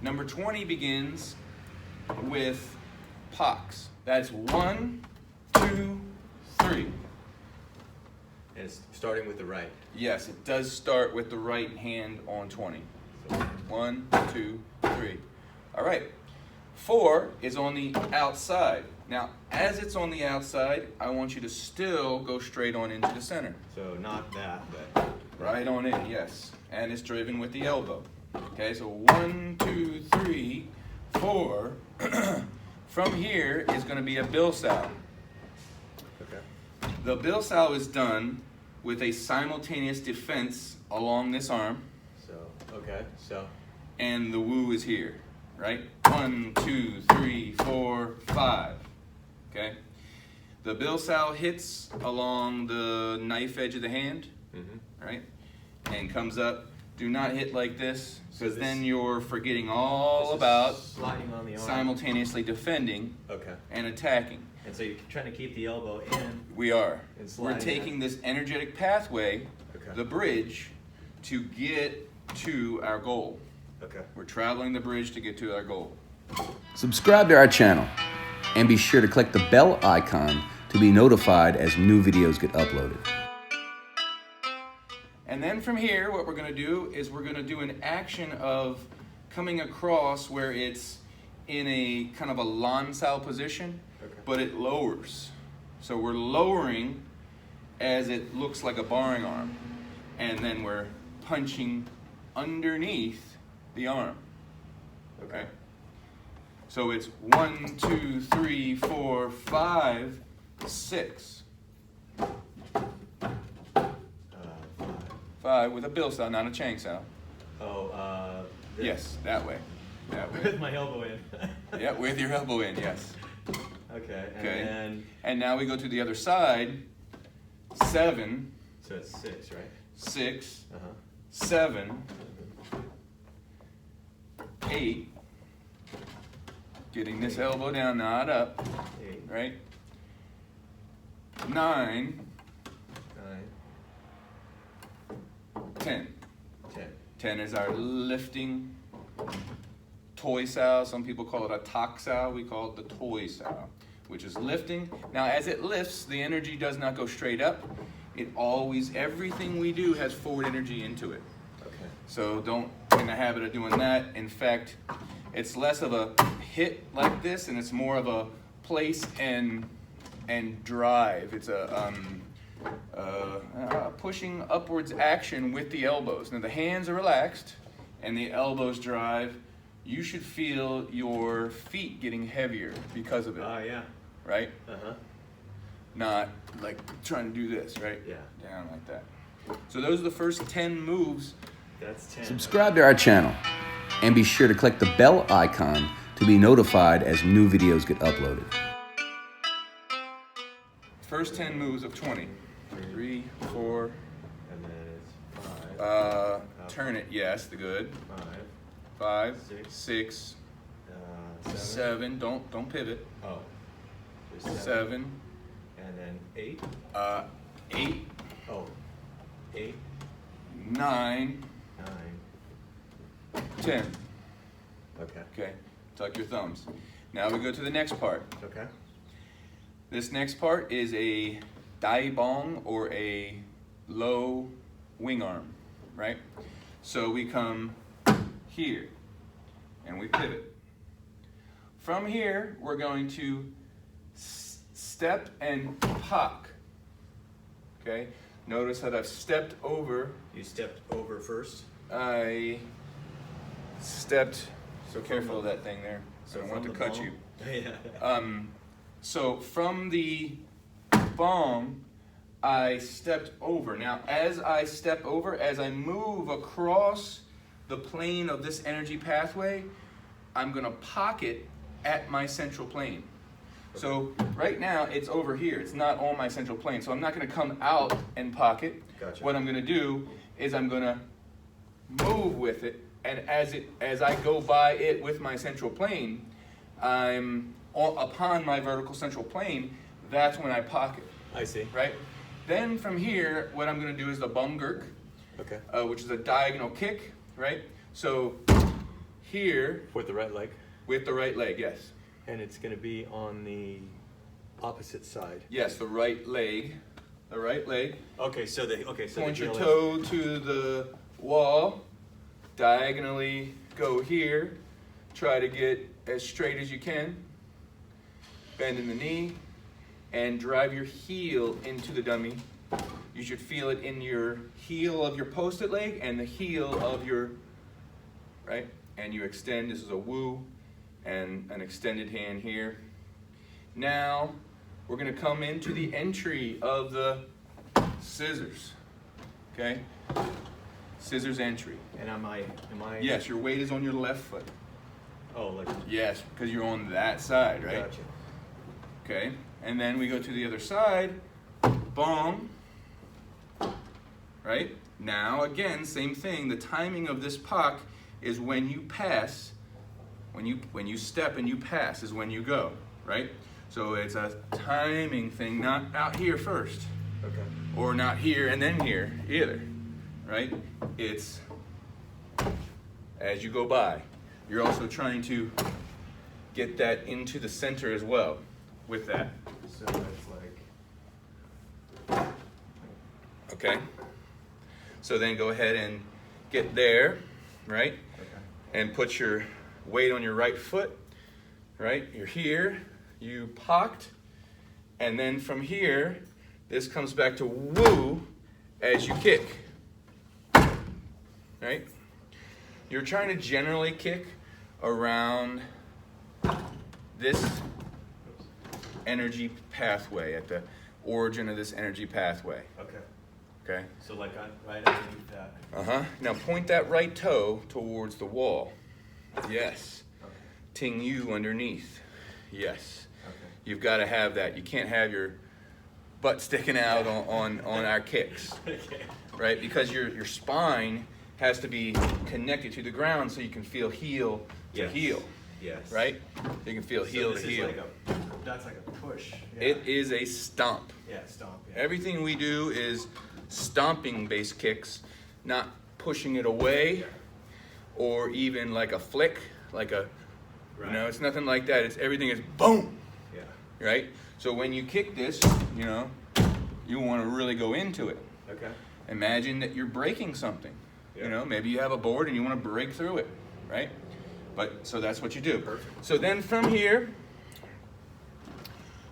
Number 20 begins with pox. That's 1, 2, 3. And it's starting with the right. Yes, it does start with the right hand on 20. So 1, 2, 3. All right. 4 is on the outside. Now, as it's on the outside, I want you to still go straight on into the center. so not that, but Right on in, yes. And it's driven with the elbow. Okay, so 1, 2, 3, 4. From here is going to be a Bil Sao. okay. The Bil Sao is done with a simultaneous defense along this arm, So okay. So and the woo is here, right? 1, 2, 3, 4, 5. Okay? The Bil Sao hits along the knife edge of the hand, right? And comes up. Do not hit like this, because So then this- you're forgetting all this is about sliding on the arm. simultaneously defending Okay. and attacking. And so you're trying to keep the elbow in. We are. And We're sliding taking this energetic pathway, Okay. the bridge, to get to our goal. Okay. We're traveling the bridge to get to our goal. Subscribe to our channel and be sure to click the bell icon to be notified as new videos get uploaded. And then from here, what we're going to do is we're going to do an action of coming across where it's in a kind of a Lan Sao position, Okay. but it lowers. So we're lowering as it looks like a barring arm. And then we're punching underneath the arm. Okay? So it's 1, 2, 3, 4, 5, 6. 5 with a Bil Sao, not a Chang Sao. Oh, this. Yes, that way. That way. With my elbow in. Yeah, with your elbow in, yes. Okay. And Okay. then And now we go to the other side. 7, so it's 6, right? 6, Uh huh. 7, 8. Getting this elbow down, not up, 8, right? 9, 9, 10. 10. 10 is our lifting Toy Sao. Some people call it a Tok Sao. We call it the Toy Sao, which is lifting. Now, as it lifts, the energy does not go straight up. It always, everything we do has forward energy into it. Okay. So don't get in the habit of doing that. In fact, it's less of a hit like this, and it's more of a place and drive. It's a pushing upwards action with the elbows. Now the hands are relaxed, and the elbows drive. You should feel your feet getting heavier because of it, Yeah. right? Uh huh. Not like trying to do this, right? Yeah. Down like that. So those are the first 10 moves. That's 10. Subscribe to our channel and be sure to click the bell icon to be notified as new videos get uploaded. First 10 moves of 20. 3, 4, And then it's 5. turn it, yes, the good. 5. 5, Six. 6, 7. 7, don't pivot. Oh. There's 7, And then 8. 8, Oh. 8. 9, 9. 10. Okay. Okay, tuck your thumbs. Now we go to the next part. Okay. This next part is a Dai Bong, or a low wing arm, right? So we come here and we pivot. From here, we're going to step and pock. Okay? Notice that I've stepped over. You stepped over first. I stepped, so So careful of from that thing there. So I don't from want to the cut ball? you. Yeah. So from the bong, I stepped over. Now, as I step over, as I move across the plane of this energy pathway, I'm going to pocket at my central plane. So right now, it's over here. It's not on my central plane. So I'm not going to come out and pocket. Gotcha. What I'm going to do is I'm going to move with it, and as I go by it with my central plane, I'm upon my vertical central plane. That's when I pocket, I see. right? Then from here, what I'm going to do is the Bong Gerk, Okay. which is a diagonal kick, right? So here With the right leg. with the right leg, yes. And it's going to be on the opposite side. Yes, the right leg. The right leg. Okay, so the Point your heel is- toe to the wall. Diagonally go here. Try to get as straight as you can. Bend in the knee. And drive your heel into the dummy. You should feel it in your heel of your post-it leg and the heel of your, right? And you extend, this is a woo, and an extended hand here. Now, we're gonna come into the entry of the scissors, okay? Scissors entry. And am I? Yes, your weight is on your left foot. Oh, like. Yes, because you're on that side, right? Gotcha. Okay, and then we go to the other side, bong, right? Now, again, same thing, the timing of this pak is when you pass, when you step and you pass is when you go, right? So it's a timing thing, not out here first, Okay. or not here and then here either, right? It's as you go by. You're also trying to get that into the center as well with that. So it's like. Okay? So then go ahead and get there, right? Okay. And put your weight on your right foot, right? You're here, you pocked, and then from here, this comes back to woo as you kick, right? You're trying to generally kick around this energy pathway, at the origin of this energy pathway, Okay. okay? So like right underneath that. Uh-huh. Now point that right toe towards the wall. Yes. Okay. Ting yu underneath. Yes. Okay. You've got to have that. You can't have your butt sticking out on our kicks, Okay. right? Because your spine has to be connected to the ground so you can feel heel to Yes. heel, Yes. right? You can feel heel this to is heel. that's like a push. Yeah. It is a stomp. Yeah, stomp. Yeah. Everything we do is stomping based kicks, not pushing it away or even like a flick, like a, Right. you know, it's nothing like that. It's everything is boom, Yeah. right? So when you kick this, you know, you want to really go into it. Okay. Imagine that you're breaking something. Yeah. You know, maybe you have a board and you want to break through it, right? But so that's what you do. Perfect. So then from here,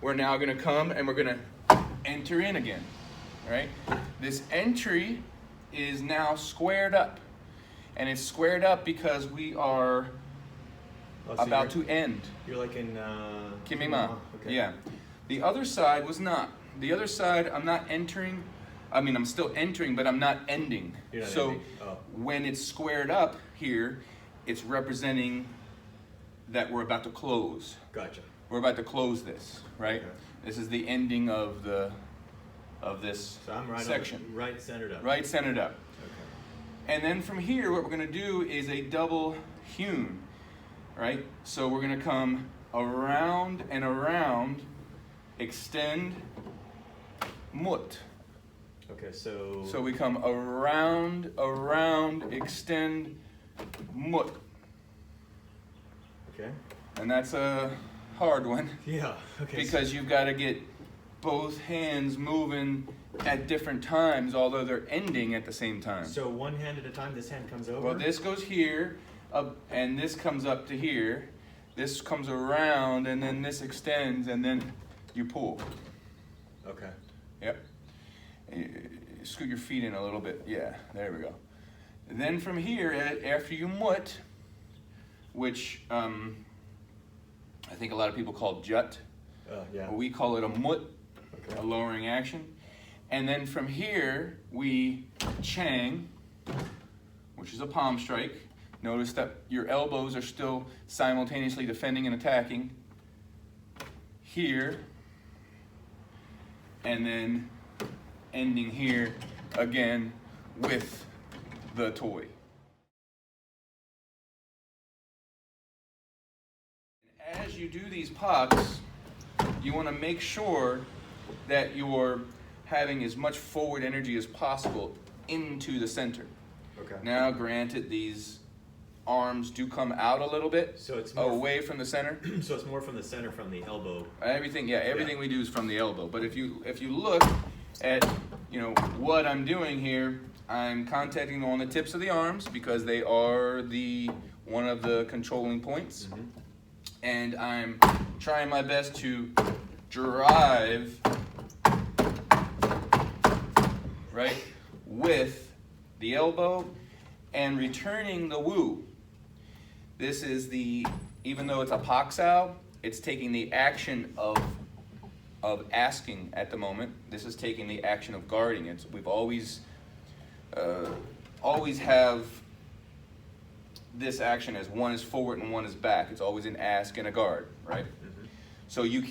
we're now going to come and we're going to enter in again, right? This entry is now squared up. And it's squared up because we are Oh, so about you're, to end. You're like in. Kimima. Okay. Yeah. The other side was not. The other side, I'm not entering. I mean, I'm still entering, but I'm not ending. You're not So ending. Oh. when it's squared up here, it's representing that we're about to close. Gotcha. We're about to close this, right? Okay. This is the ending of this So I'm right section. on the, right centered up. Right centered up. Okay. And then from here, what we're going to do is a double hewn, right? So we're going to come around and around, extend, mut. Okay. So. So we come around, extend, mut. Okay. And that's a hard one Yeah. Okay. because you've got to get both hands moving at different times, although they're ending at the same time. So one hand at a time. This hand comes over. Well, this goes here, up, and this comes up to here. This comes around, and then this extends, and then you pull. Okay. Yep. Scoot your feet in a little bit. Yeah, there we go. And then from here, after you mut, which I think a lot of people call jut, Yeah. we call it a mut, Okay. a lowering action. And then from here, we chang, which is a palm strike. Notice that your elbows are still simultaneously defending and attacking. Here, and then ending here again with the toy. As you do these pops, you want to make sure that you're having as much forward energy as possible into the center. Okay. Now, granted, these arms do come out a little bit, So it's more away from the center. So it's more from the center, from the elbow. Everything we do is from the elbow. But if you look at what I'm doing here, I'm contacting on the tips of the arms because they are one of the controlling points, and I'm trying my best to drive right with the elbow and returning the Wu. This is even though it's a Pak Sao, it's taking the action of asking at the moment. This is taking the action of guarding. We've always have this action as one is forward and one is back. It's always an ask and a guard, right? So we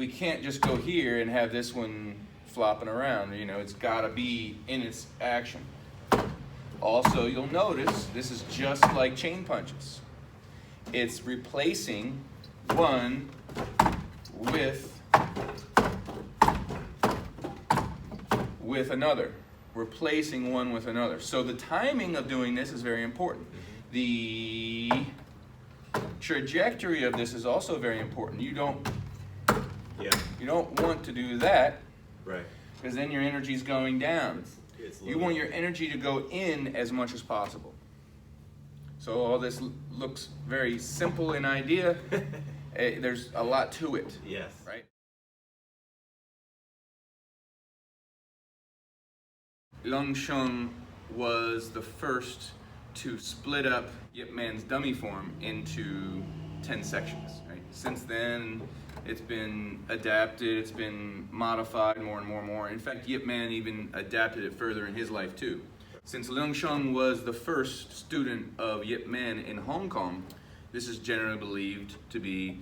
can't just go here and have this one flopping around. It's got to be in its action. Also, you'll notice this is just like chain punches. It's replacing one with another. Replacing one with another. So the timing of doing this is very important. The trajectory of this is also very important. You don't want to do that, Right. because then your energy is going down. You want your energy to go in as much as possible. So all this looks very simple in idea. There's a lot to it. Yes. Right? Leung Sheung was the first to split up Yip Man's dummy form into 10 sections. Right? Since then, it's been adapted, it's been modified more and more and more. In fact, Yip Man even adapted it further in his life too. Since Leung Sheung was the first student of Yip Man in Hong Kong, this is generally believed to be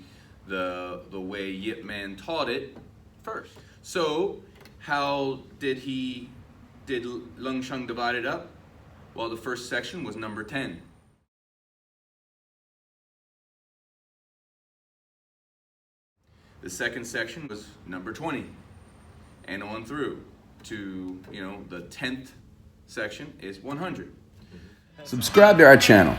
the way Yip Man taught it first. So, how did Leung Sheung divide it up? Well, the first section was number 10. The second section was number 20, and on through to, the 10th section is 100. Subscribe to our channel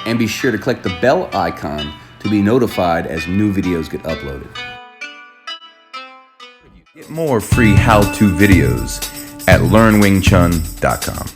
and be sure to click the bell icon to be notified as new videos get uploaded. Get more free how-to videos at learnwingchun.com.